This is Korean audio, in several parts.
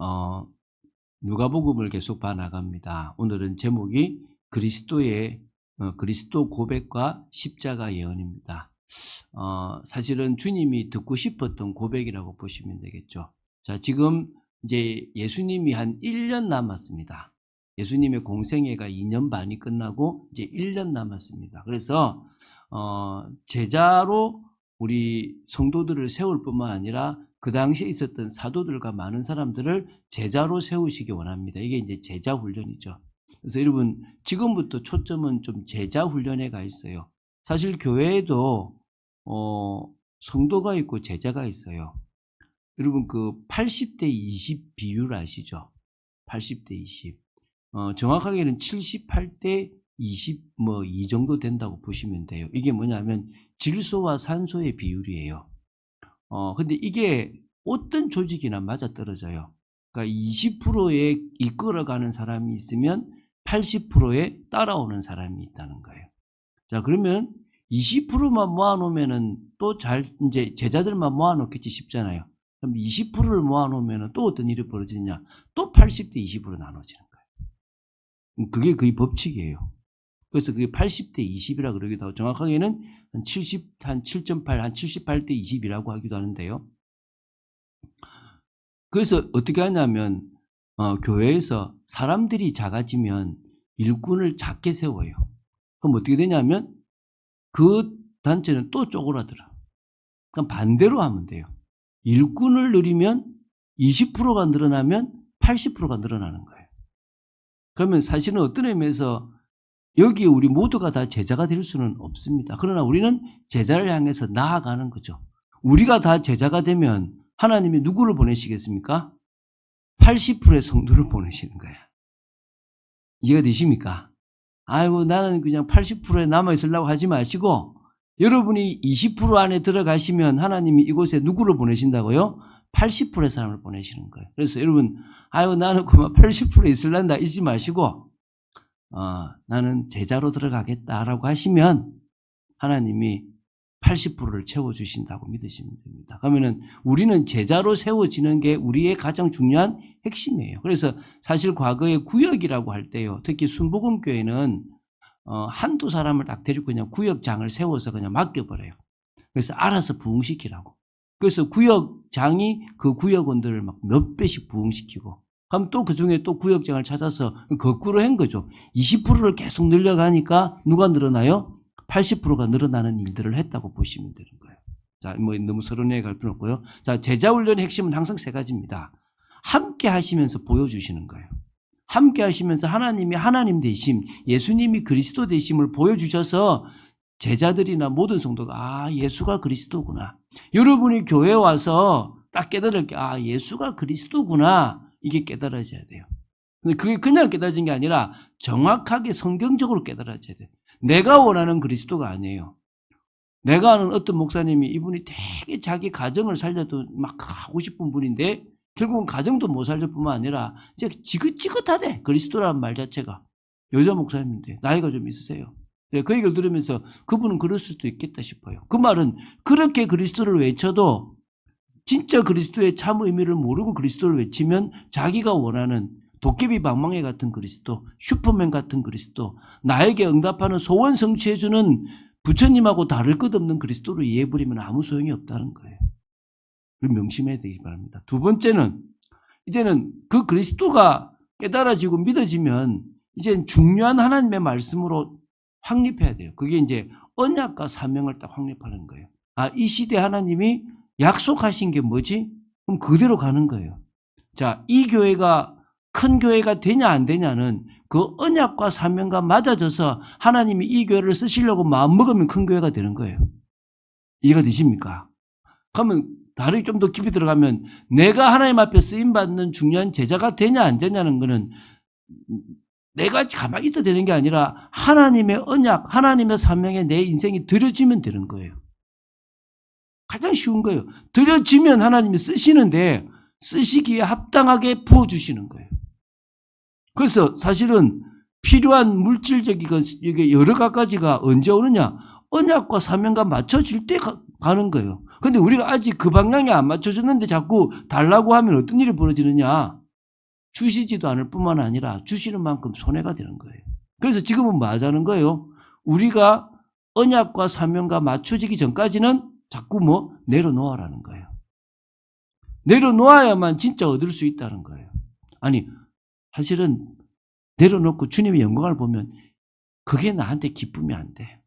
어, 누가복음을 계속 봐나갑니다. 오늘은 제목이 그리스도 고백과 십자가 예언입니다. 사실은 주님이 듣고 싶었던 고백이라고 보시면 되겠죠. 자, 지금 이제 예수님이 한 1년 남았습니다. 예수님의 공생애가 2년 반이 끝나고 이제 1년 남았습니다. 그래서 제자로 우리 성도들을 세울 뿐만 아니라 그 당시에 있었던 사도들과 많은 사람들을 제자로 세우시기 원합니다. 이게 이제 제자 훈련이죠. 그래서 여러분, 지금부터 초점은 좀 제자 훈련에 가 있어요. 사실 교회에도 성도가 있고 제자가 있어요. 여러분, 그 80대 20 비율 아시죠? 80대 20. 정확하게는 78대 20 이 정도 된다고 보시면 돼요. 이게 뭐냐면 질소와 산소의 비율이에요. 근데 이게 어떤 조직이나 맞아떨어져요. 그러니까 20%에 이끌어가는 사람이 있으면 80%에 따라오는 사람이 있다는 거예요. 자, 그러면 20%만 모아놓으면은 또 이제 제자들만 모아놓겠지 싶잖아요. 그럼 20%를 모아놓으면은 또 어떤 일이 벌어지냐? 또 80대 20으로 나눠지는 거예요. 그게 거의 법칙이에요. 그래서 그게 80대 20이라 그러기도 하고, 정확하게는 한 7.8, 한 78대 20이라고 하기도 하는데요. 그래서 어떻게 하냐면, 교회에서 사람들이 작아지면 일꾼을 작게 세워요. 그럼 어떻게 되냐면, 그 단체는 또 쪼그라들어. 그럼 반대로 하면 돼요. 일꾼을 늘리면 20%가 늘어나면 80%가 늘어나는 거예요. 그러면 사실은 어떤 의미에서 여기 우리 모두가 다 제자가 될 수는 없습니다. 그러나 우리는 제자를 향해서 나아가는 거죠. 우리가 다 제자가 되면 하나님이 누구를 보내시겠습니까? 80%의 성도를 보내시는 거예요. 이해가 되십니까? 아이고, 나는 그냥 80%에 남아있으려고 하지 마시고, 여러분이 20% 안에 들어가시면 하나님이 이곳에 누구를 보내신다고요? 80%의 사람을 보내시는 거예요. 그래서 여러분, 아이고, 나는 그만 80%에 있으란다 이러지 마시고, 나는 제자로 들어가겠다라고 하시면 하나님이 80%를 채워주신다고 믿으시면 됩니다. 그러면은 우리는 제자로 세워지는 게 우리의 가장 중요한 핵심이에요. 그래서 사실 과거에 구역이라고 할 때요, 특히 순복음교회는 한두 사람을 딱 데리고 그냥 구역장을 세워서 그냥 맡겨버려요. 그래서 알아서 부흥시키라고. 그래서 구역장이 그 구역원들을 막 몇 배씩 부흥시키고, 그럼 또 그 중에 또 구역장을 찾아서 거꾸로 한 거죠. 20%를 계속 늘려가니까 누가 늘어나요? 80%가 늘어나는 일들을 했다고 보시면 되는 거예요. 자, 뭐 너무 서론에 갈 필요 없고요. 자, 제자 훈련의 핵심은 항상 세 가지입니다. 함께 하시면서 보여주시는 거예요. 함께 하시면서 하나님이 하나님 되심, 예수님이 그리스도 되심을 보여주셔서 제자들이나 모든 성도가 예수가 그리스도구나. 여러분이 교회에 와서 딱 깨달을 게 예수가 그리스도구나. 이게 깨달아져야 돼요. 근데 그게 그냥 깨달아진 게 아니라 정확하게 성경적으로 깨달아져야 돼요. 내가 원하는 그리스도가 아니에요. 내가 아는 어떤 목사님이 이분이 되게 자기 가정을 살려도 막 하고 싶은 분인데 결국은 가정도 못 살릴 뿐만 아니라 이제 지긋지긋하대. 그리스도라는 말 자체가. 여자 목사님인데 나이가 좀 있으세요. 그 얘기를 들으면서 그분은 그럴 수도 있겠다 싶어요. 그 말은 그렇게 그리스도를 외쳐도 진짜 그리스도의 참 의미를 모르고 그리스도를 외치면 자기가 원하는 도깨비 방망이 같은 그리스도, 슈퍼맨 같은 그리스도, 나에게 응답하는 소원 성취해주는 부처님하고 다를 것 없는 그리스도로 이해해버리면 아무 소용이 없다는 거예요. 명심해야 되기 바랍니다. 두 번째는 이제는 그 그리스도가 깨달아지고 믿어지면 이제는 중요한 하나님의 말씀으로 확립해야 돼요. 그게 이제 언약과 사명을 딱 확립하는 거예요. 이 시대 하나님이 약속하신 게 뭐지? 그럼 그대로 가는 거예요. 자, 이 교회가 큰 교회가 되냐 안 되냐는 그 언약과 사명과 맞아져서 하나님이 이 교회를 쓰시려고 마음먹으면 큰 교회가 되는 거예요. 이해가 되십니까? 그러면 다르게 좀 더 깊이 들어가면 내가 하나님 앞에 쓰임받는 중요한 제자가 되냐 안 되냐는 거는 내가 가만히 있어야 되는 게 아니라 하나님의 언약, 하나님의 사명에 내 인생이 들여지면 되는 거예요. 가장 쉬운 거예요. 들여지면 하나님이 쓰시는데 쓰시기에 합당하게 부어주시는 거예요. 그래서 사실은 필요한 물질적인 이게 여러 가지가 언제 오느냐? 언약과 사명과 맞춰질 때 가는 거예요. 근데 우리가 아직 그 방향이 안 맞춰졌는데 자꾸 달라고 하면 어떤 일이 벌어지느냐? 주시지도 않을 뿐만 아니라 주시는 만큼 손해가 되는 거예요. 그래서 지금은 뭐 하자는 거예요? 우리가 언약과 사명과 맞춰지기 전까지는 자꾸 뭐 내려놓아라는 거예요. 내려놓아야만 진짜 얻을 수 있다는 거예요. 아니 사실은 내려놓고 주님의 영광을 보면 그게 나한테 기쁨이 안 돼.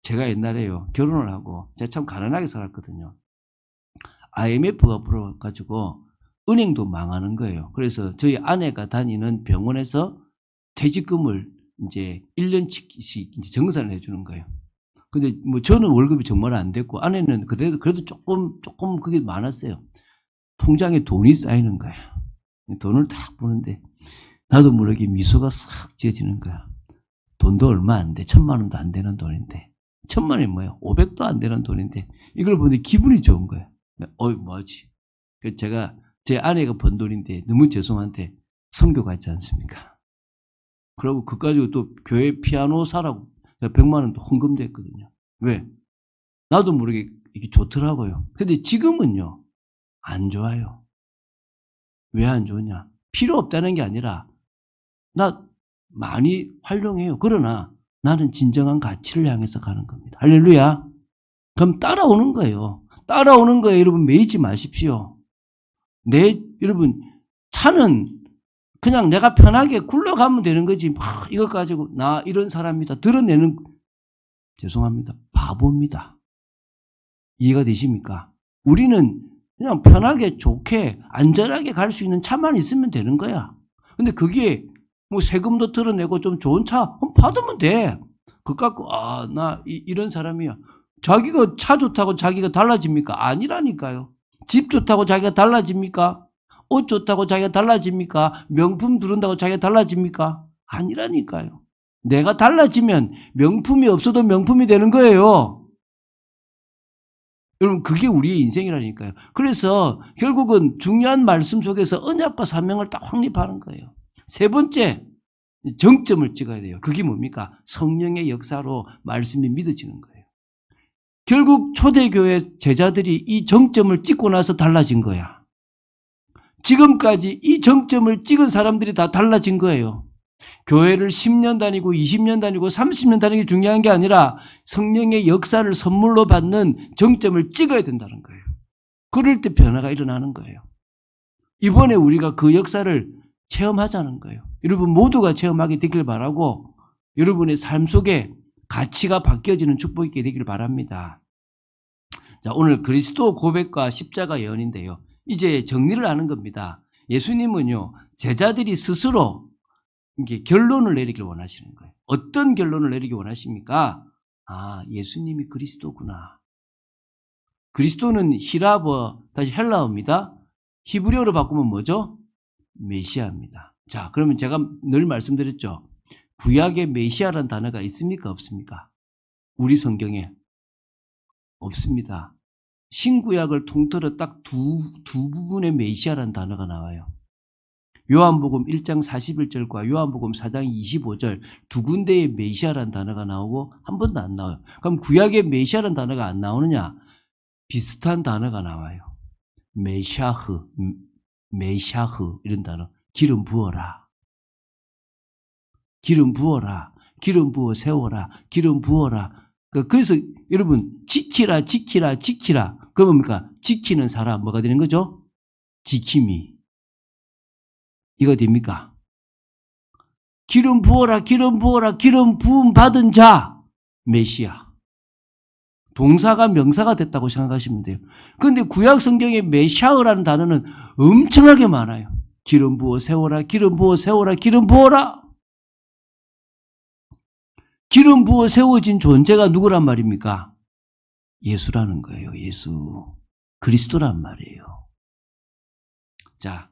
제가 옛날에요 결혼을 하고 제가 참 가난하게 살았거든요. IMF가 불어가지고 은행도 망하는 거예요. 그래서 저희 아내가 다니는 병원에서 퇴직금을 이제 1년씩 이제 정산을 해주는 거예요. 근데 뭐 저는 월급이 정말 안 됐고 아내는 그래도 조금 그게 많았어요. 통장에 돈이 쌓이는 거야. 돈을 딱 보는데 나도 모르게 미소가 싹 지어지는 거야. 돈도 얼마 안 돼. 1000만 원도 안 되는 돈인데. 1000만 원이 뭐야? 500도 안 되는 돈인데 이걸 보는데 기분이 좋은 거야. 뭐지? 그래서 제가 제 아내가 번 돈인데 너무 죄송한데 선교 갔지 않습니까? 그리고 그거 가지고 또 교회 피아노 사라고 100만 원도 헌금됐거든요. 왜? 나도 모르게 이게 좋더라고요. 근데 지금은요 안 좋아요. 왜 안 좋냐? 필요 없다는 게 아니라 나 많이 활용해요. 그러나 나는 진정한 가치를 향해서 가는 겁니다. 할렐루야. 그럼 따라오는 거예요. 따라오는 거예요. 여러분 매이지 마십시오. 여러분 차는 그냥 내가 편하게 굴러가면 되는 거지. 막 이거 가지고 나 이런 사람이다 드러내는 죄송합니다. 바보입니다. 이해가 되십니까? 우리는 그냥 편하게 좋게 안전하게 갈 수 있는 차만 있으면 되는 거야. 근데 그게 뭐 세금도 드러내고 좀 좋은 차 받으면 돼. 그거 갖고 나 이런 사람이야. 자기가 차 좋다고 자기가 달라집니까? 아니라니까요. 집 좋다고 자기가 달라집니까? 옷 좋다고 자기가 달라집니까? 명품 두른다고 자기가 달라집니까? 아니라니까요. 내가 달라지면 명품이 없어도 명품이 되는 거예요. 여러분 그게 우리의 인생이라니까요. 그래서 결국은 중요한 말씀 속에서 언약과 사명을 딱 확립하는 거예요. 세 번째 정점을 찍어야 돼요. 그게 뭡니까? 성령의 역사로 말씀이 믿어지는 거예요. 결국 초대교회 제자들이 이 정점을 찍고 나서 달라진 거야. 지금까지 이 정점을 찍은 사람들이 다 달라진 거예요. 교회를 10년 다니고 20년 다니고 30년 다니는 게 중요한 게 아니라 성령의 역사를 선물로 받는 정점을 찍어야 된다는 거예요. 그럴 때 변화가 일어나는 거예요. 이번에 우리가 그 역사를 체험하자는 거예요. 여러분 모두가 체험하게 되길 바라고 여러분의 삶 속에 가치가 바뀌어지는 축복이 있게 되길 바랍니다. 자, 오늘 그리스도 고백과 십자가 예언인데요. 이제 정리를 하는 겁니다. 예수님은요, 제자들이 스스로 이게 결론을 내리길 원하시는 거예요. 어떤 결론을 내리기 원하십니까? 예수님이 그리스도구나. 그리스도는 히라버, 다시 헬라어입니다. 히브리어로 바꾸면 뭐죠? 메시아입니다. 자, 그러면 제가 늘 말씀드렸죠. 구약에 메시아라는 단어가 있습니까? 없습니까? 우리 성경에 없습니다. 신구약을 통틀어 딱 두 부분의 메시아라는 단어가 나와요. 요한복음 1장 41절과 요한복음 4장 25절 두 군데의 메시아라는 단어가 나오고 한 번도 안 나와요. 그럼 구약에 메시아라는 단어가 안 나오느냐? 비슷한 단어가 나와요. 메샤흐 이런 단어. 기름 부어라. 기름 부어라. 기름 부어 세워라. 기름 부어라. 그래서 여러분 지키라. 그건 뭡니까? 지키는 사람 뭐가 되는 거죠? 지킴이. 이거 됩니까? 기름 부어라. 기름 부음 받은 자 메시아. 동사가 명사가 됐다고 생각하시면 돼요. 그런데 구약 성경에 메샤흐라는 단어는 엄청나게 많아요. 기름 부어 세워라. 기름 부어 세워라. 기름 부어라. 기름 부어 세워진 존재가 누구란 말입니까? 예수라는 거예요. 예수. 그리스도란 말이에요. 자,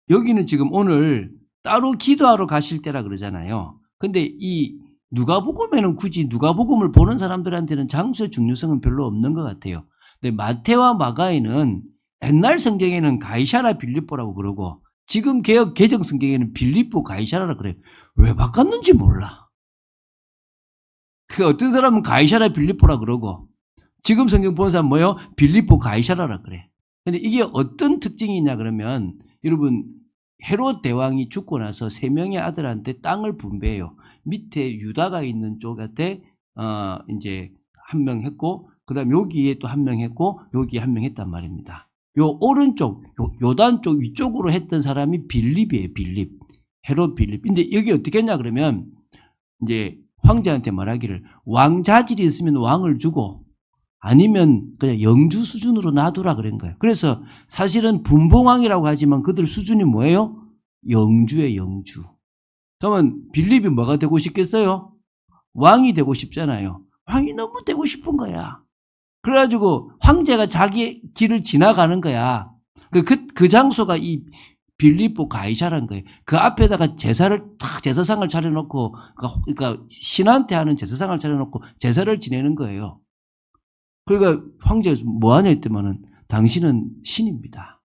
여기는 지금 오늘 따로 기도하러 가실 때라 그러잖아요. 근데 이 누가복음에는 굳이 누가복음을 보는 사람들한테는 장소의 중요성은 별로 없는 것 같아요. 근데 마태와 마가에는 옛날 성경에는 가이사라 빌립보라고 그러고 지금 개혁 개정 성경에는 빌립보 가이사라라 그래요. 왜 바꿨는지 몰라. 그 어떤 사람은 가이사라 빌립보라 그러고 지금 성경 보는 사람은 뭐예요? 빌립보 가이사라라 그래. 근데 이게 어떤 특징이냐 그러면 여러분 헤롯 대왕이 죽고 나서 3명의 아들한테 땅을 분배해요. 밑에 유다가 있는 쪽한테 이제 1명 했고, 그다음 여기에 또 1명 했고, 여기에 1명 했단 말입니다. 요 오른쪽, 요단 쪽 위쪽으로 했던 사람이 빌립이에요. 빌립. 헤롯 빌립. 근데 여기 어떻게 했냐 그러면 이제 황제한테 말하기를 왕 자질이 있으면 왕을 주고 아니면 그냥 영주 수준으로 놔두라 그런 거예요. 그래서 사실은 분봉왕이라고 하지만 그들 수준이 뭐예요? 영주예요, 영주. 그러면 빌립이 뭐가 되고 싶겠어요? 왕이 되고 싶잖아요. 왕이 너무 되고 싶은 거야. 그래가지고 황제가 자기 길을 지나가는 거야. 그 장소가 이 빌립보 가이사라는 거예요. 그 앞에다가 제사상을 차려놓고, 그러니까 신한테 하는 제사상을 차려놓고 제사를 지내는 거예요. 그러니까 황제가 뭐 하냐 했더만은 당신은 신입니다.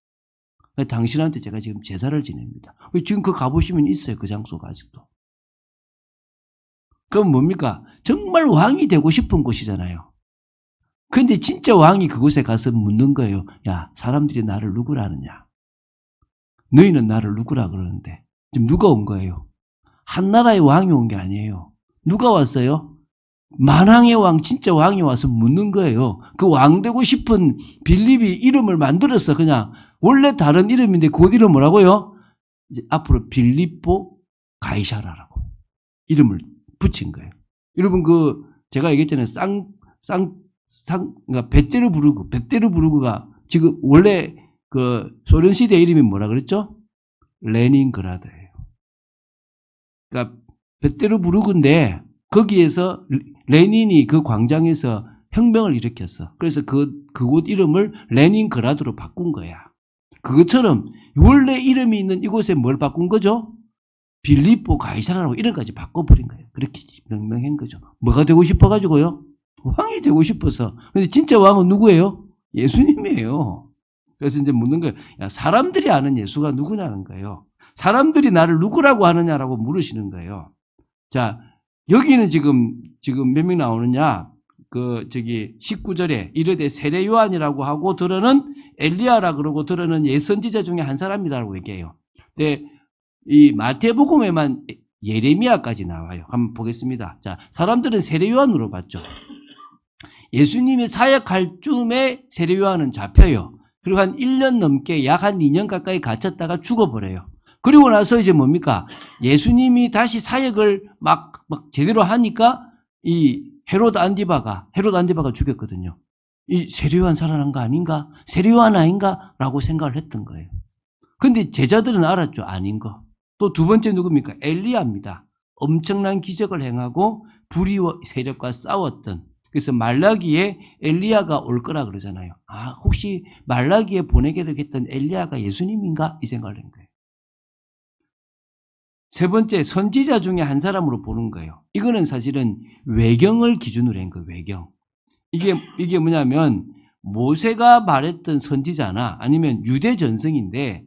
당신한테 제가 지금 제사를 지냅니다. 지금 그 가보시면 있어요. 그 장소가 아직도. 그럼 뭡니까? 정말 왕이 되고 싶은 곳이잖아요. 근데 진짜 왕이 그곳에 가서 묻는 거예요. 야, 사람들이 나를 누구라 하느냐? 너희는 나를 누구라 그러는데 지금 누가 온 거예요? 한 나라의 왕이 온 게 아니에요. 누가 왔어요? 만왕의 왕, 진짜 왕이 와서 묻는 거예요. 그 왕 되고 싶은 빌립이 이름을 만들었어. 그냥 원래 다른 이름인데 그 이름 뭐라고요? 이제 앞으로 빌립보 가이사라라고 이름을 붙인 거예요. 여러분 제가 얘기했잖아요. 그러니까 베테르부르크가 지금 원래 그 소련 시대 이름이 뭐라 그랬죠? 레닌그라드예요. 그러니까 베테르부르크인데 거기에서 레닌이 그 광장에서 혁명을 일으켰어. 그래서 그곳 이름을 레닌그라드로 바꾼 거야. 그것처럼 원래 이름이 있는 이곳에 뭘 바꾼 거죠? 빌립보 가이사라라고 이름까지 바꿔버린 거예요. 그렇게 명명한 거죠. 뭐가 되고 싶어가지고요? 왕이 되고 싶어서. 근데 진짜 왕은 누구예요? 예수님이에요. 그래서 이제 묻는 거예요. 야, 사람들이 아는 예수가 누구냐는 거예요. 사람들이 나를 누구라고 하느냐라고 물으시는 거예요. 자, 여기는 지금 몇 명 나오느냐? 19절에 이르되 세례 요한이라고 하고 들어는 엘리야라 그러고 들어는 예선지자 중에 한 사람이라고 얘기해요. 근데 이 마태복음에만 예레미야까지 나와요. 한번 보겠습니다. 자, 사람들은 세례 요한으로 봤죠. 예수님이 사역할 쯤에 세례 요한은 잡혀요. 그리고 한 1년 넘게 약 한 2년 가까이 갇혔다가 죽어버려요. 그리고 나서 이제 뭡니까? 예수님이 다시 사역을 막 제대로 하니까 이 헤롯 안디바가 죽였거든요. 이 세례 요한 살아난 거 아닌가? 세례 요한 아닌가? 라고 생각을 했던 거예요. 근데 제자들은 알았죠. 아닌 거. 또 두 번째 누굽니까? 엘리야입니다. 엄청난 기적을 행하고 불의와 세력과 싸웠던. 그래서 말라기에 엘리야가 올 거라 그러잖아요. 아, 혹시 말라기에 보내게 되겠던 엘리야가 예수님인가? 이 생각을 한 거예요. 세 번째, 선지자 중에 한 사람으로 보는 거예요. 이거는 사실은 외경을 기준으로 한 거예요. 외경. 이게 뭐냐면 모세가 말했던 선지자나 아니면 유대 전승인데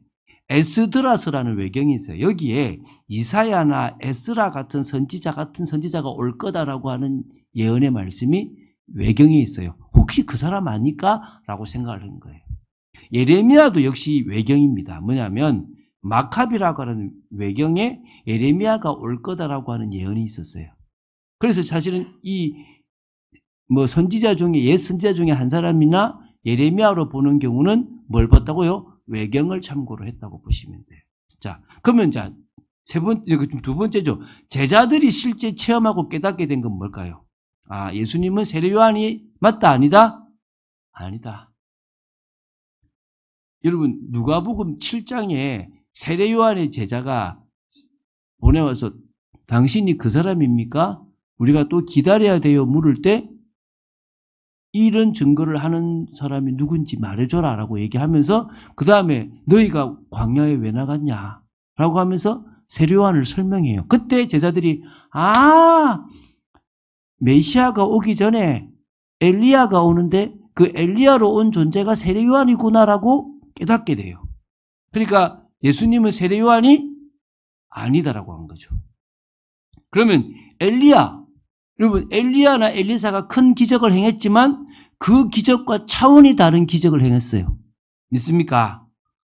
에스드라서라는 외경이 있어요. 여기에 이사야나 에스라 같은 선지자가 올 거다라고 하는 예언의 말씀이 외경에 있어요. 혹시 그 사람 아닐까? 라고 생각을 한 거예요. 예레미야도 역시 외경입니다. 뭐냐면 마카비라고 하는 외경에 예레미야가 올 거다라고 하는 예언이 있었어요. 그래서 사실은 선지자 중에 옛 선지자 중에 한 사람이나 예레미야로 보는 경우는 뭘 봤다고요? 외경을 참고로 했다고 보시면 돼요. 자, 그러면 두 번째죠. 제자들이 실제 체험하고 깨닫게 된 건 뭘까요? 아, 예수님은 세례 요한이 맞다, 아니다? 아니다. 여러분, 누가복음 7장에 세례 요한의 제자가 보내와서 당신이 그 사람입니까? 우리가 또 기다려야 돼요. 물을 때 이런 증거를 하는 사람이 누군지 말해줘라 라고 얘기하면서 그 다음에 너희가 광야에 왜 나갔냐 라고 하면서 세례 요한을 설명해요. 그때 제자들이 메시아가 오기 전에 엘리야가 오는데 그 엘리야로 온 존재가 세례 요한이구나라고 깨닫게 돼요. 그러니까 예수님은 세례 요한이 아니다라고 한 거죠. 그러면 여러분 엘리야나 엘리사가 큰 기적을 행했지만 그 기적과 차원이 다른 기적을 행했어요. 있습니까?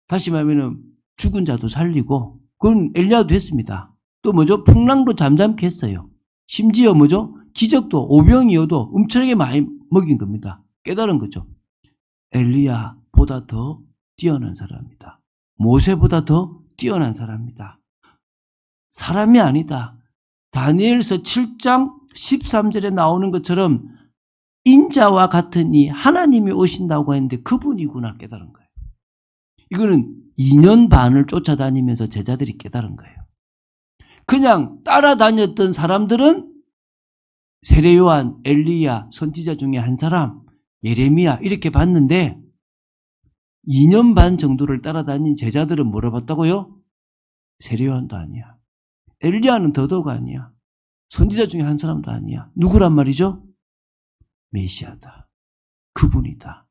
다시 말하면 죽은 자도 살리고, 그건 엘리야도 했습니다. 또 뭐죠? 풍랑도 잠잠케 했어요. 심지어 뭐죠? 기적도 오병이어도 엄청나게 많이 먹인 겁니다. 깨달은 거죠. 엘리야보다 더 뛰어난 사람이다. 모세보다 더 뛰어난 사람이다. 사람이 아니다. 다니엘서 7장 13절에 나오는 것처럼 인자와 같으니 하나님이 오신다고 했는데 그분이구나 깨달은 거예요. 이거는 2년 반을 쫓아다니면서 제자들이 깨달은 거예요. 그냥 따라다녔던 사람들은 세례요한, 엘리야, 선지자 중에 한 사람, 예레미야 이렇게 봤는데 2년 반 정도를 따라다닌 제자들은 뭐라 봤다고요? 세례요한도 아니야. 엘리야는 더더욱 아니야. 선지자 중에 한 사람도 아니야. 누구란 말이죠? 메시아다. 그분이다.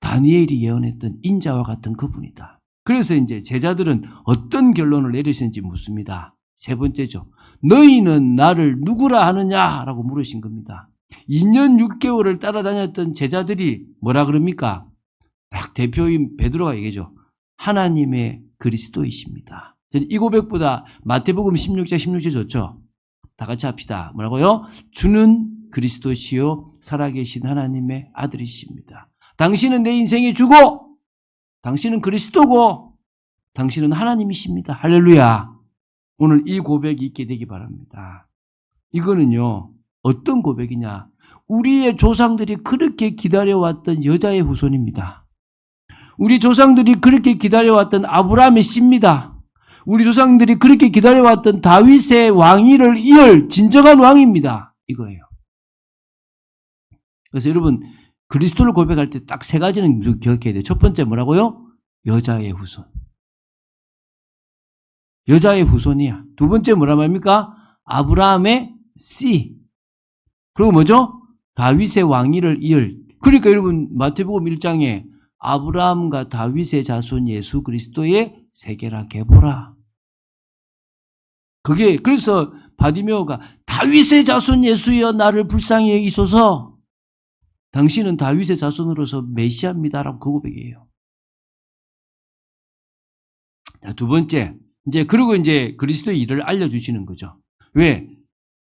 다니엘이 예언했던 인자와 같은 그분이다. 그래서 이제 제자들은 어떤 결론을 내리셨는지 묻습니다. 세 번째죠. 너희는 나를 누구라 하느냐라고 물으신 겁니다. 2년 6개월을 따라다녔던 제자들이 뭐라 그럽니까? 딱 대표인 베드로가 얘기하죠. 하나님의 그리스도이십니다. 이 고백보다 마태복음 16장 16절 좋죠? 다 같이 합시다. 뭐라고요? 주는 그리스도시요 살아계신 하나님의 아들이십니다. 당신은 내 인생의 주고 당신은 그리스도고 당신은 하나님이십니다. 할렐루야. 오늘 이 고백이 있게 되기 바랍니다. 이거는요. 어떤 고백이냐. 우리의 조상들이 그렇게 기다려왔던 여자의 후손입니다. 우리 조상들이 그렇게 기다려왔던 아브라함의 씨입니다. 우리 조상들이 그렇게 기다려왔던 다윗의 왕위를 이을 진정한 왕입니다. 이거예요. 그래서 여러분 그리스도를 고백할 때 딱 세 가지는 기억해야 돼요. 첫 번째 뭐라고요? 여자의 후손. 여자의 후손이야. 두 번째 뭐라 말입니까? 아브라함의 씨. 그리고 뭐죠? 다윗의 왕위를 이을. 그러니까 여러분 마태복음 1장에 아브라함과 다윗의 자손 예수 그리스도의 세계라 계보라. 그게 그래서 바디메오가 다윗의 자손 예수여 나를 불쌍히 여기소서. 당신은 다윗의 자손으로서 메시아입니다라고 그 고백이에요. 자, 두 번째. 그리고 그리스도의 일을 알려주시는 거죠. 왜?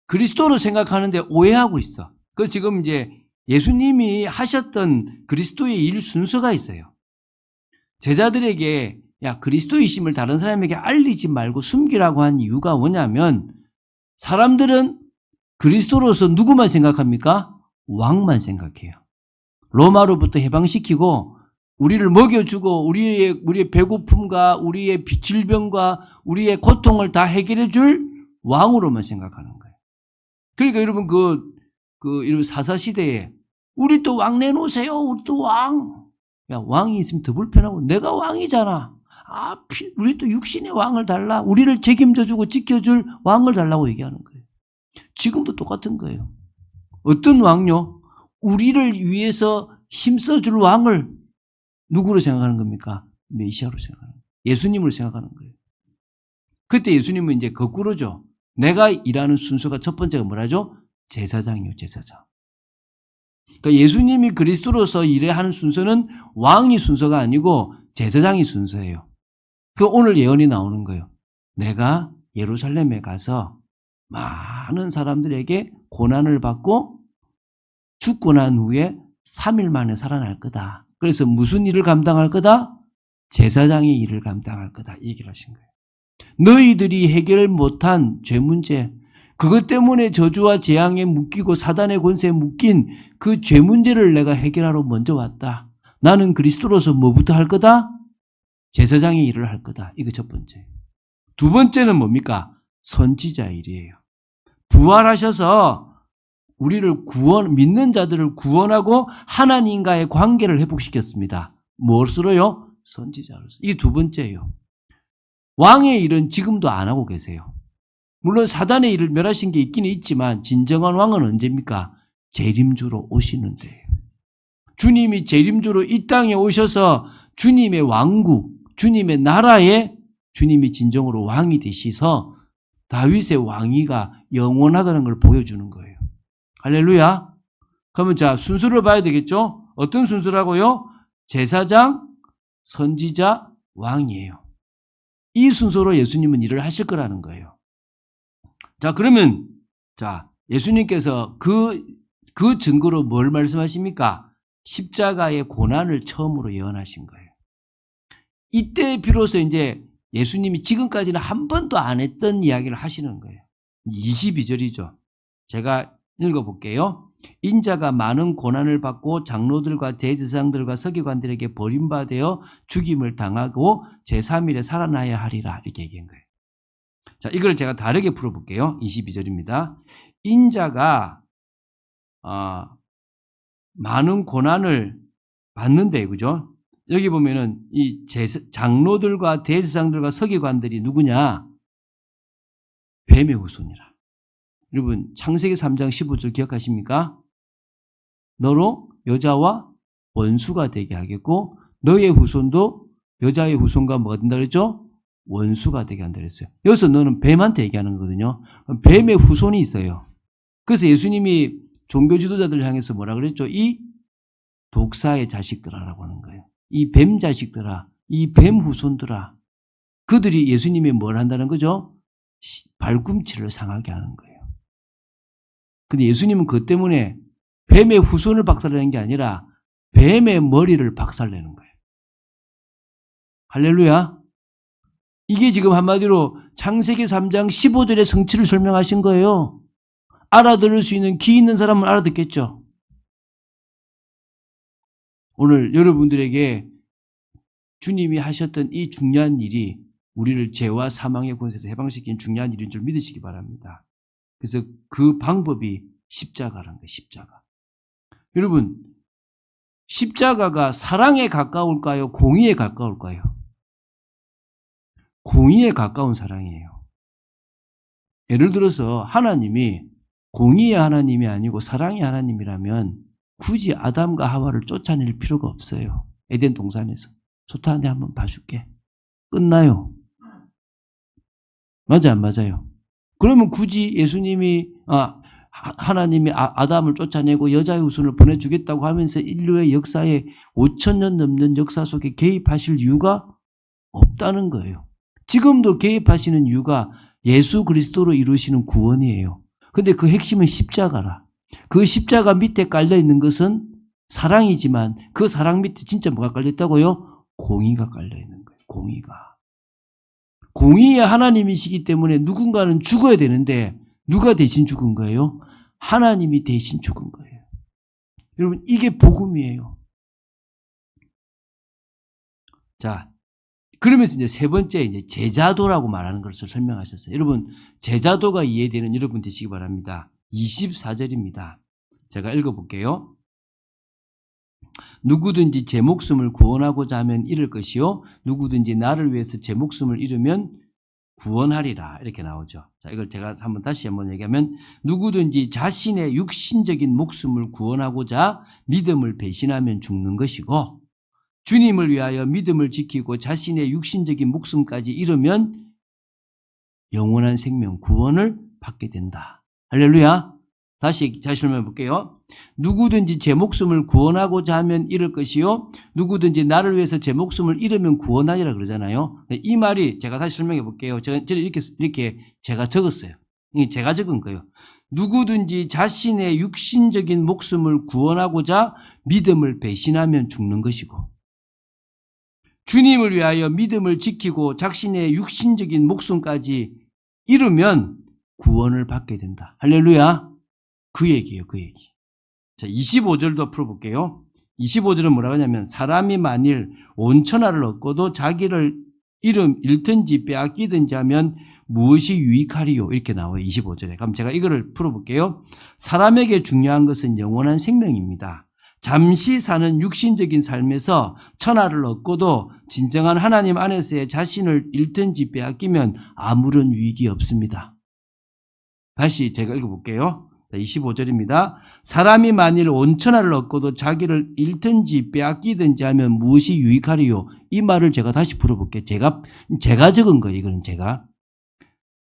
그리스도로 생각하는데 오해하고 있어. 그 지금 예수님이 하셨던 그리스도의 일 순서가 있어요. 제자들에게 야, 그리스도이심을 다른 사람에게 알리지 말고 숨기라고 한 이유가 뭐냐면 사람들은 그리스도로서 누구만 생각합니까? 왕만 생각해요. 로마로부터 해방시키고 우리를 먹여주고 우리의 배고픔과 우리의 질병과 우리의 고통을 다 해결해 줄 왕으로만 생각하는 거예요. 그러니까 여러분 이런 사사시대에 우리 또 왕 내놓으세요. 우리 또 왕. 야, 왕이 있으면 더 불편하고 내가 왕이잖아. 우리 또 육신의 왕을 달라. 우리를 책임져주고 지켜줄 왕을 달라고 얘기하는 거예요. 지금도 똑같은 거예요. 어떤 왕요? 우리를 위해서 힘써줄 왕을 누구로 생각하는 겁니까? 메시아로 생각하는 거예요. 예수님으로 생각하는 거예요. 그때 예수님은 거꾸로죠. 내가 일하는 순서가 첫 번째가 뭐라죠? 제사장이요, 제사장. 그러니까 예수님이 그리스도로서 일하는 순서는 왕이 순서가 아니고 제사장이 순서예요. 오늘 예언이 나오는 거예요. 내가 예루살렘에 가서 많은 사람들에게 고난을 받고 죽고 난 후에 3일 만에 살아날 거다. 그래서 무슨 일을 감당할 거다? 제사장의 일을 감당할 거다. 이 얘기를 하신 거예요. 너희들이 해결 못한 죄 문제, 그것 때문에 저주와 재앙에 묶이고 사단의 권세에 묶인 그 죄 문제를 내가 해결하러 먼저 왔다. 나는 그리스도로서 뭐부터 할 거다? 제사장의 일을 할 거다. 이거 첫 번째. 두 번째는 뭡니까? 선지자 일이에요. 부활하셔서 우리를 믿는 자들을 구원하고 하나님과의 관계를 회복시켰습니다. 무엇으로요? 선지자로서. 이게 두 번째예요. 왕의 일은 지금도 안 하고 계세요. 물론 사단의 일을 멸하신 게 있기는 있지만 진정한 왕은 언제입니까? 재림주로 오시는 데예요. 주님이 재림주로 이 땅에 오셔서 주님의 왕국, 주님의 나라에 주님이 진정으로 왕이 되시서 다윗의 왕위가 영원하다는 걸 보여주는 거예요. 할렐루야. 그러면 자, 순서를 봐야 되겠죠? 어떤 순서라고요? 제사장, 선지자, 왕이에요. 이 순서로 예수님은 일을 하실 거라는 거예요. 자, 그러면 예수님께서 그 증거로 뭘 말씀하십니까? 십자가의 고난을 처음으로 예언하신 거예요. 이때 비로소 이제 예수님이 지금까지는 한 번도 안 했던 이야기를 하시는 거예요. 22절이죠. 제가 읽어볼게요. 인자가 많은 고난을 받고 장로들과 대제사장들과 서기관들에게 버림받아 죽임을 당하고 제3일에 살아나야 하리라 이렇게 얘기한 거예요. 자, 이걸 제가 다르게 풀어볼게요. 22절입니다. 인자가 많은 고난을 받는데, 그죠? 여기 보면은 이 장로들과 대제사장들과 서기관들이 누구냐? 뱀의 후손이라. 여러분 창세기 3장 15절 기억하십니까? 너로 여자와 원수가 되게 하겠고 너의 후손도 여자의 후손과 뭐가 된다 그랬죠? 원수가 되게 한다 그랬어요. 여기서 너는 뱀한테 얘기하는 거거든요. 뱀의 후손이 있어요. 그래서 예수님이 종교 지도자들을 향해서 뭐라 그랬죠? 이 독사의 자식들아라고 하는 거예요. 이 뱀 자식들아, 이 뱀 후손들아. 그들이 예수님이 뭘 한다는 거죠? 발꿈치를 상하게 하는 거예요. 근데 예수님은 그것 때문에 뱀의 후손을 박살내는 게 아니라 뱀의 머리를 박살내는 거예요. 할렐루야. 이게 지금 한마디로 창세기 3장 15절의 성취를 설명하신 거예요. 알아들을 수 있는 귀 있는 사람은 알아듣겠죠. 오늘 여러분들에게 주님이 하셨던 이 중요한 일이 우리를 죄와 사망의 권세에서 해방시키는 중요한 일인 줄 믿으시기 바랍니다. 그래서 그 방법이 십자가라는 거예요. 십자가. 여러분, 십자가가 사랑에 가까울까요? 공의에 가까울까요? 공의에 가까운 사랑이에요. 예를 들어서 하나님이 공의의 하나님이 아니고 사랑의 하나님이라면 굳이 아담과 하와를 쫓아낼 필요가 없어요. 에덴 동산에서. 소타한테 한번 봐줄게. 끝나요. 맞아, 안 맞아요? 그러면 굳이 예수님이, 하나님이 아담을 쫓아내고 여자의 후손을 보내주겠다고 하면서 인류의 역사에 5,000년 넘는 역사 속에 개입하실 이유가 없다는 거예요. 지금도 개입하시는 이유가 예수 그리스도로 이루시는 구원이에요. 근데 그 핵심은 십자가라. 그 십자가 밑에 깔려있는 것은 사랑이지만 그 사랑 밑에 진짜 뭐가 깔려있다고요? 공의가 깔려있는 거예요. 공의가. 공의의 하나님이시기 때문에 누군가는 죽어야 되는데 누가 대신 죽은 거예요? 하나님이 대신 죽은 거예요. 여러분, 이게 복음이에요. 자, 그러면서 이제 세 번째 이제 제자도라고 말하는 것을 설명하셨어요. 여러분, 제자도가 이해되는 여러분 되시기 바랍니다. 24절입니다. 제가 읽어볼게요. 누구든지 제 목숨을 구원하고자 하면 잃을 것이요 누구든지 나를 위해서 제 목숨을 잃으면 구원하리라 이렇게 나오죠. 자, 이걸 제가 다시 한번 얘기하면 누구든지 자신의 육신적인 목숨을 구원하고자 믿음을 배신하면 죽는 것이고 주님을 위하여 믿음을 지키고 자신의 육신적인 목숨까지 잃으면 영원한 생명 구원을 받게 된다. 할렐루야. 다시 설명해 볼게요. 누구든지 제 목숨을 구원하고자 하면 잃을 것이요 누구든지 나를 위해서 제 목숨을 잃으면 구원하리라 그러잖아요. 이 말이 제가 다시 설명해 볼게요. 저는 이렇게 제가 적었어요. 제가 적은 거예요. 누구든지 자신의 육신적인 목숨을 구원하고자 믿음을 배신하면 죽는 것이고 주님을 위하여 믿음을 지키고 자신의 육신적인 목숨까지 잃으면 구원을 받게 된다. 할렐루야. 그 얘기예요. 그 얘기. 자, 25절도 풀어볼게요. 25절은 뭐라고 하냐면 사람이 만일 온 천하를 얻고도 자기를 잃든지 빼앗기든지 하면 무엇이 유익하리요? 이렇게 나와요. 25절에. 그럼 제가 이거를 풀어볼게요. 사람에게 중요한 것은 영원한 생명입니다. 잠시 사는 육신적인 삶에서 천하를 얻고도 진정한 하나님 안에서의 자신을 잃든지 빼앗기면 아무런 유익이 없습니다. 다시 제가 읽어볼게요. 25절입니다. 사람이 만일 온 천하를 얻고도 자기를 잃든지 빼앗기든지 하면 무엇이 유익하리요? 이 말을 제가 다시 풀어볼게요. 제가 적은 거예요. 이거는 제가.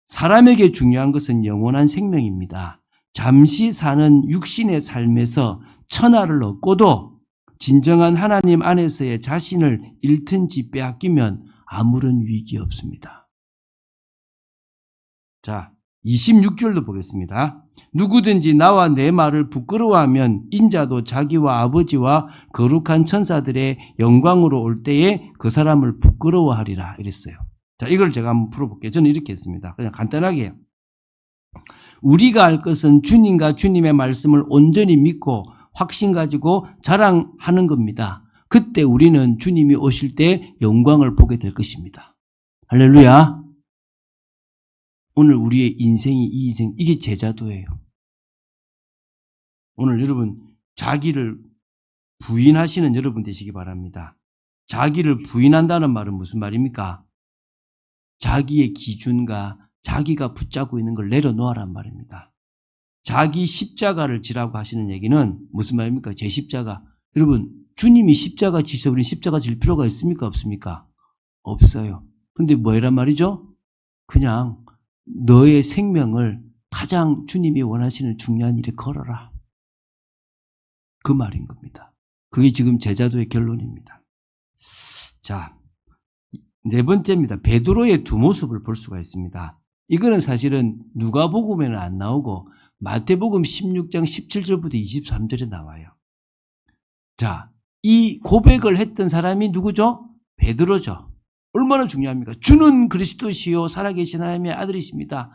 사람에게 중요한 것은 영원한 생명입니다. 잠시 사는 육신의 삶에서 천하를 얻고도 진정한 하나님 안에서의 자신을 잃든지 빼앗기면 아무런 유익이 없습니다. 자, 26절도 보겠습니다. 누구든지 나와 내 말을 부끄러워하면 인자도 자기와 아버지와 거룩한 천사들의 영광으로 올 때에 그 사람을 부끄러워하리라 이랬어요. 자, 이걸 제가 한번 풀어볼게요. 저는 이렇게 했습니다. 그냥 간단하게. 우리가 알 것은 주님과 주님의 말씀을 온전히 믿고 확신 가지고 자랑하는 겁니다. 그때 우리는 주님이 오실 때 영광을 보게 될 것입니다. 할렐루야. 오늘 우리의 인생이 이 인생, 이게 제자도예요. 오늘 여러분 자기를 부인하시는 여러분 되시기 바랍니다. 자기를 부인한다는 말은 무슨 말입니까? 자기의 기준과 자기가 붙잡고 있는 걸 내려놓으란 말입니다. 자기 십자가를 지라고 하시는 얘기는 무슨 말입니까? 제 십자가. 여러분 주님이 십자가 지셔 우리는 십자가 질 필요가 있습니까? 없습니까? 없어요. 근데 뭐란 말이죠? 그냥 너의 생명을 가장 주님이 원하시는 중요한 일에 걸어라. 그 말인 겁니다. 그게 지금 제자도의 결론입니다. 자, 네 번째입니다. 베드로의 두 모습을 볼 수가 있습니다. 이거는 사실은 누가복음에는 안 나오고 마태복음 16장 17절부터 23절에 나와요. 자, 이 고백을 했던 사람이 누구죠? 베드로죠. 얼마나 중요합니까? 주는 그리스도시요 살아계신 하나님의 아들이십니다.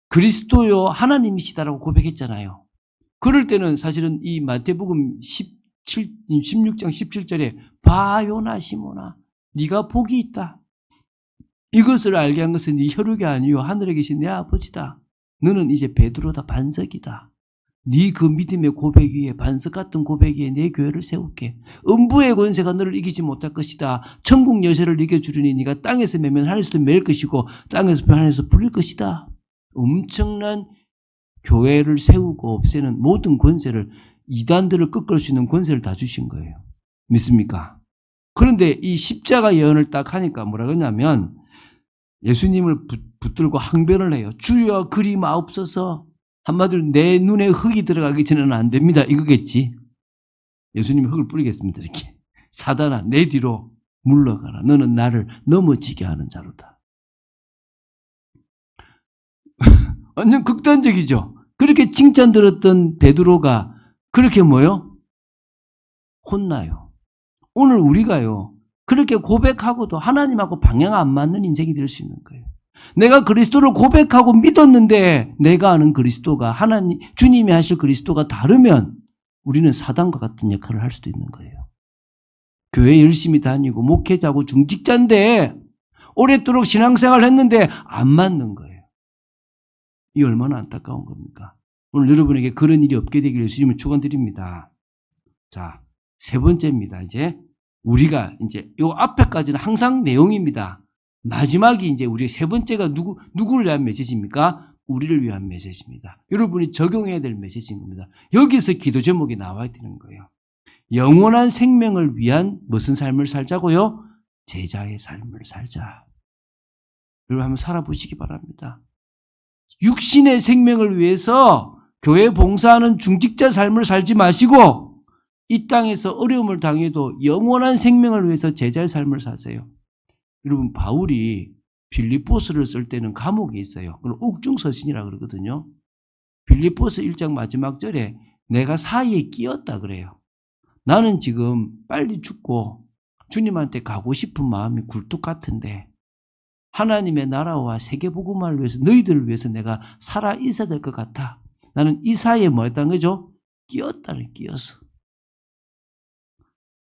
그리스도요 하나님이시다라고 고백했잖아요. 그럴 때는 사실은 이 마태복음 16장 17절에 바요나 시모나 네가 복이 있다. 이것을 알게 한 것은 네 혈육이 아니요 하늘에 계신 내 아버지다. 너는 이제 베드로다. 반석이다. 네 그 믿음의 고백 위에 반석 같은 고백 위에 내 교회를 세울게. 음부의 권세가 너를 이기지 못할 것이다. 천국 여세를 이겨주리니 네가 땅에서 매면 하늘에서도 매일 것이고 땅에서 매면 하늘에서 불릴 것이다. 엄청난 교회를 세우고 없애는 모든 권세를 이단들을 꺾을 수 있는 권세를 다 주신 거예요. 믿습니까? 그런데 이 십자가 예언을 딱 하니까 뭐라 그러냐면 예수님을 붙들고 항변을 해요. 주여 그리 마옵소서. 한마디로 내 눈에 흙이 들어가기 전에는 안 됩니다. 이거겠지. 예수님이 흙을 뿌리겠습니다. 이렇게. 사단아 내 뒤로 물러가라. 너는 나를 넘어지게 하는 자로다. 완전 극단적이죠. 그렇게 칭찬 들었던 베드로가 그렇게 뭐요? 혼나요. 오늘 우리가요. 그렇게 고백하고도 하나님하고 방향 안 맞는 인생이 될 수 있는 거예요. 내가 그리스도를 고백하고 믿었는데 내가 아는 그리스도가 하나님, 주님이 하실 그리스도가 다르면 우리는 사단과 같은 역할을 할 수도 있는 거예요. 교회 열심히 다니고 목회자고 중직자인데 오랫도록 신앙생활을 했는데 안 맞는 거예요. 이 얼마나 안타까운 겁니까? 오늘 여러분에게 그런 일이 없게 되기를 예수님을 축원드립니다. 자, 세 번째입니다. 이제 우리가 이제 요 앞에까지는 항상 내용입니다. 마지막이 이제 우리 세 번째가 누구를 위한 메시지입니까? 우리를 위한 메시지입니다. 여러분이 적용해야 될 메시지인 겁니다. 여기서 기도 제목이 나와야 되는 거예요. 영원한 생명을 위한 무슨 삶을 살자고요? 제자의 삶을 살자. 여러분 한번 살아보시기 바랍니다. 육신의 생명을 위해서 교회 봉사하는 중직자 삶을 살지 마시고 이 땅에서 어려움을 당해도 영원한 생명을 위해서 제자의 삶을 사세요. 여러분 바울이 빌립보스를 쓸 때는 감옥에 있어요. 그걸 옥중서신이라고 그러거든요. 빌립보스 1장 마지막 절에 내가 사이에 끼었다 그래요. 나는 지금 빨리 죽고 주님한테 가고 싶은 마음이 굴뚝 같은데 하나님의 나라와 세계복음화를 위해서 너희들을 위해서 내가 살아 있어야 될 것 같아. 나는 이 사이에 뭐 했다는 거죠? 끼었다를 끼어서.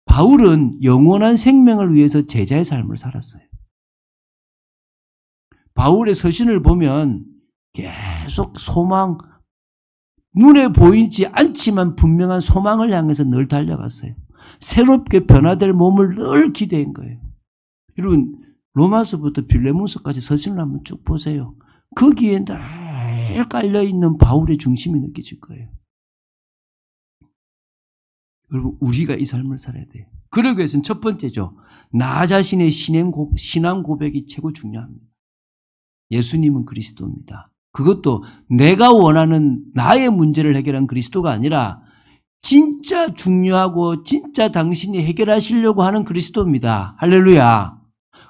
바울은 영원한 생명을 위해서 제자의 삶을 살았어요. 바울의 서신을 보면 계속 소망, 눈에 보이지 않지만 분명한 소망을 향해서 늘 달려갔어요. 새롭게 변화될 몸을 늘 기대한 거예요. 여러분 로마서부터 빌레몬서까지 서신을 한번 쭉 보세요. 거기에 늘 깔려있는 바울의 중심이 느껴질 거예요. 여러분 우리가 이 삶을 살아야 돼요. 그러기 위해서는 첫 번째죠. 나 자신의 신앙 고백이 최고 중요합니다. 예수님은 그리스도입니다. 그것도 내가 원하는 나의 문제를 해결한 그리스도가 아니라 진짜 중요하고 진짜 당신이 해결하시려고 하는 그리스도입니다. 할렐루야.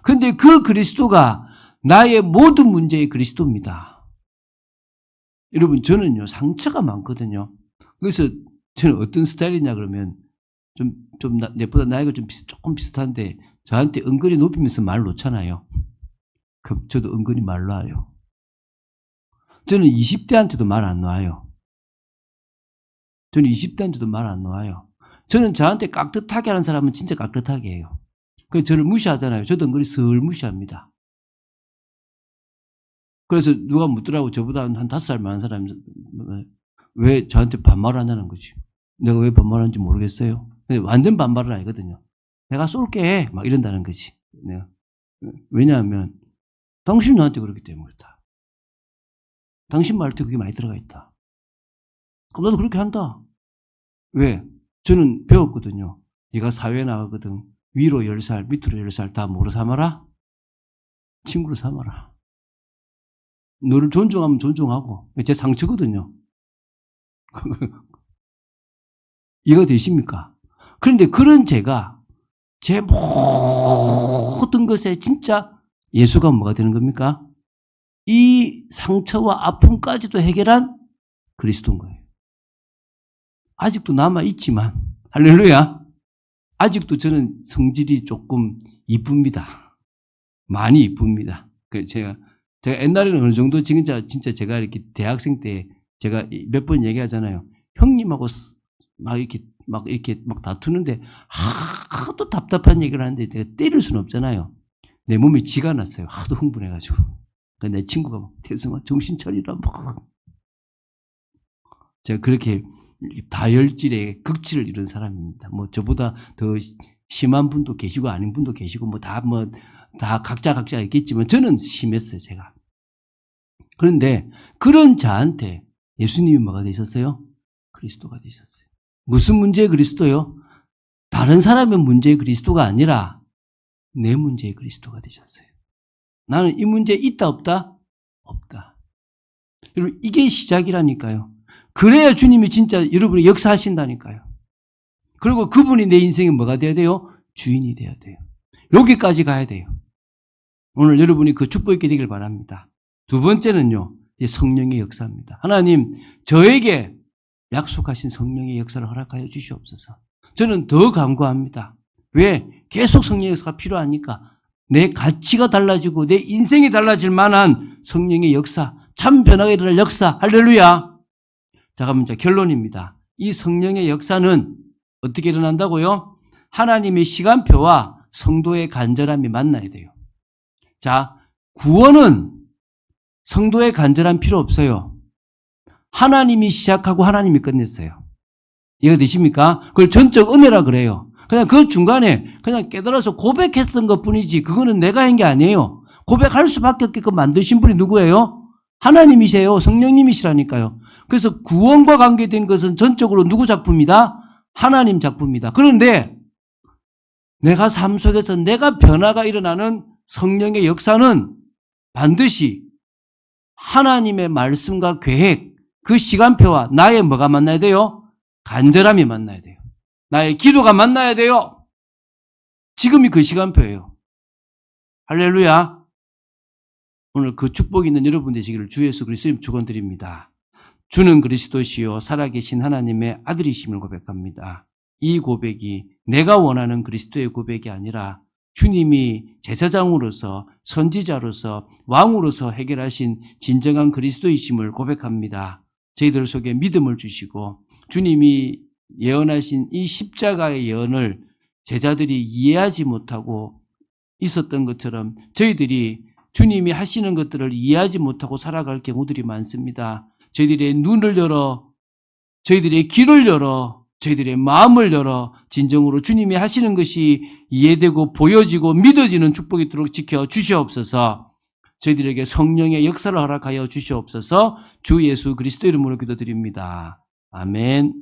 근데 그 그리스도가 나의 모든 문제의 그리스도입니다. 여러분, 저는요, 상처가 많거든요. 그래서 저는 어떤 스타일이냐 그러면 내보다 나이가 조금 비슷한데 저한테 은근히 높이면서 말 놓잖아요. 그럼 저도 은근히 말 놔요. 저는 20대한테도 말 안 놔요. 저는 20대한테도 말 안 놔요. 저는 저한테 깍듯하게 하는 사람은 진짜 깍듯하게 해요. 그래서 저를 무시하잖아요. 저도 은근히 슬 무시합니다. 그래서 누가 묻더라고. 저보다 한 5살 많은 사람이 왜 저한테 반말을 하냐는 거지. 내가 왜 반말하는지 모르겠어요. 근데 완전 반말은 아니거든요. 내가 쏠게 막 이런다는 거지. 내가. 왜냐하면 당신 나한테 그렇기 때문에 그렇다. 당신 말투에 그게 많이 들어가 있다. 그럼 나도 그렇게 한다. 왜? 저는 배웠거든요. 얘가 사회에 나가거든. 위로 10살, 밑으로 10살 다 뭐로 삼아라? 친구로 삼아라. 너를 존중하면 존중하고. 제 상처거든요. 이해가 되십니까? 그런데 그런 제가 제 모든 것에 진짜 예수가 뭐가 되는 겁니까? 이 상처와 아픔까지도 해결한 그리스도인 거예요. 아직도 남아있지만, 할렐루야. 아직도 저는 성질이 조금 이쁩니다. 많이 이쁩니다. 제가 옛날에는 어느 정도 진짜 제가 이렇게 대학생 때 제가 몇 번 얘기하잖아요. 형님하고 막 이렇게 다투는데 하도 답답한 얘기를 하는데 내가 때릴 수는 없잖아요. 내 몸에 쥐가 났어요. 하도 흥분해가지고. 내 친구가 막 태승아 정신 차리라 막. 제가 그렇게 다혈질의 극치를 이룬 사람입니다. 뭐 저보다 더 심한 분도 계시고 아닌 분도 계시고 다 각자 있겠지만 저는 심했어요. 제가. 그런데 그런 저한테 예수님이 뭐가 되셨어요? 그리스도가 되셨어요. 무슨 문제의 그리스도요? 다른 사람의 문제의 그리스도가 아니라 내 문제의 그리스도가 되셨어요. 나는 이 문제에 있다 없다? 없다. 여러분 이게 시작이라니까요. 그래야 주님이 진짜 여러분이 역사하신다니까요. 그리고 그분이 내 인생에 뭐가 돼야 돼요? 주인이 돼야 돼요. 여기까지 가야 돼요. 오늘 여러분이 그 축복 있게 되길 바랍니다. 두 번째는요. 성령의 역사입니다. 하나님 저에게 약속하신 성령의 역사를 허락하여 주시옵소서. 저는 더 간구합니다. 왜? 계속 성령의 역사가 필요하니까 내 가치가 달라지고 내 인생이 달라질 만한 성령의 역사, 참 변화가 일어날 역사. 할렐루야. 자, 그럼 이제 결론입니다. 이 성령의 역사는 어떻게 일어난다고요? 하나님의 시간표와 성도의 간절함이 만나야 돼요. 자, 구원은 성도의 간절함 필요 없어요. 하나님이 시작하고 하나님이 끝냈어요. 이해가 되십니까? 그걸 전적 은혜라 그래요. 그냥 그 중간에 그냥 깨달아서 고백했던 것 뿐이지 그거는 내가 한 게 아니에요. 고백할 수밖에 없게끔 만드신 분이 누구예요? 하나님이세요. 성령님이시라니까요. 그래서 구원과 관계된 것은 전적으로 누구 작품이다? 하나님 작품이다. 그런데 내가 삶 속에서 내가 변화가 일어나는 성령의 역사는 반드시 하나님의 말씀과 계획, 그 시간표와 나의 뭐가 만나야 돼요? 간절함이 만나야 돼요. 나의 기도가 만나야 돼요. 지금이 그 시간표예요. 할렐루야. 오늘 그 축복이 있는 여러분 되시기를 주 예수 그리스도님 축원드립니다. 주는 그리스도시요 살아계신 하나님의 아들이심을 고백합니다. 이 고백이 내가 원하는 그리스도의 고백이 아니라 주님이 제사장으로서 선지자로서 왕으로서 해결하신 진정한 그리스도이심을 고백합니다. 저희들 속에 믿음을 주시고 주님이 예언하신 이 십자가의 예언을 제자들이 이해하지 못하고 있었던 것처럼 저희들이 주님이 하시는 것들을 이해하지 못하고 살아갈 경우들이 많습니다. 저희들의 눈을 열어, 저희들의 귀를 열어, 저희들의 마음을 열어 진정으로 주님이 하시는 것이 이해되고 보여지고 믿어지는 축복이 있도록 지켜 주시옵소서. 저희들에게 성령의 역사를 허락하여 주시옵소서. 주 예수 그리스도 이름으로 기도드립니다. 아멘.